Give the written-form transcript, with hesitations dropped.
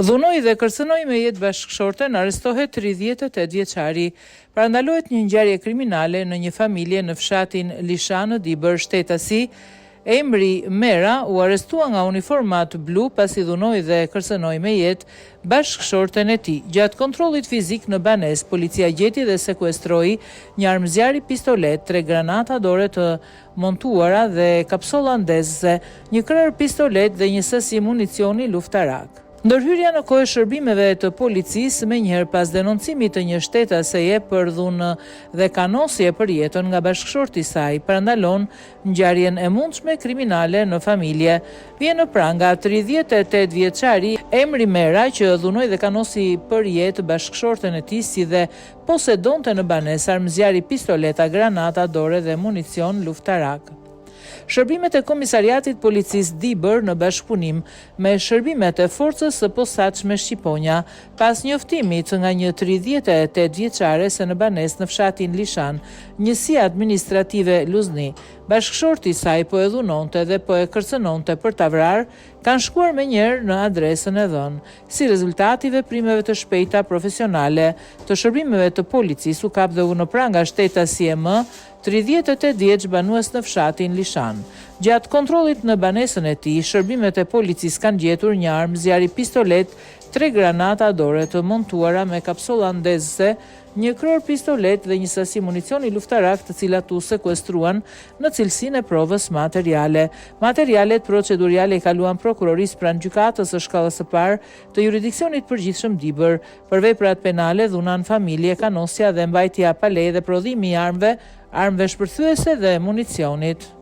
Dhunoi dhe kërcënoi me jetë bashkëshorten, arrestohet 38 vjeçari. Parandalohet një ngjarje kriminale në një familje në fshatin Lishan në Dibër, shtetasi Emri Mera u arrestua nga uniformat blu pasi dhunoi dhe kërcënoi me jetë bashkëshorten e tij. Gjatë kontrollit fizik në banesë, policia gjeti dhe sekuestroi një armëzjarri pistolet, 3 granata dore të montuara dhe kapsolla ndezëse, një kryer pistolet dhe një sasi municioni luftarak. Ndërhyrja në kohë shërbimeve të policisë menjëherë pas denoncimit të një shtetaseje për dhunë dhe kanosje për jetën nga bashkëshorti i saj, parandalon ngjarjen e mundshme kriminale në familje. Vjen në pranga 38 vjeçari Emri Mera që dhunoi dhe kanosi për jetë bashkëshorten e tij, si dhe posedonte në banesë armëzjarri pistoleta, granata dore dhe municion luftarak. Shërbimet e Komisariatit Policisë Dibër në bashkëpunim me shërbimet e forcës së posaçme Shqiponja, pas njoftimit nga një 38 vjeçare se në banesë në fshatin Lishan, njësia administrative Luzni, bashkëshorti i saj po e dhunonte dhe po e kërcënonte për ta vrarë, kanë shkuar menjëherë në adresën e dhënë. Si rezultat i veprimeve të shpejta profesionale të shërbimeve të policisë, u kap dhe u në pranga shtetasi M, 38 vjeç banues në fshatin Lishan. Gjatë kontrollit në banesën e tij, shërbimet e policisë kanë gjetur një armëzjarri pistolet, 3 granata dore të montuara me kapsolla ndezëse, një kryer pistolet dhe një sasi municioni luftarak, të cilat u sekuestruan në cilësinë e provës materiale. Materialet proceduriale i kaluan prokurorisë pranë gjykatës së shkallës së parë të jurisdiksionit përgjithshëm Dibër për veprat penale, dhuna në familje, kanosja dhe mbajtja pa leje dhe prodhimi i armëve shpërthyese dhe municionit.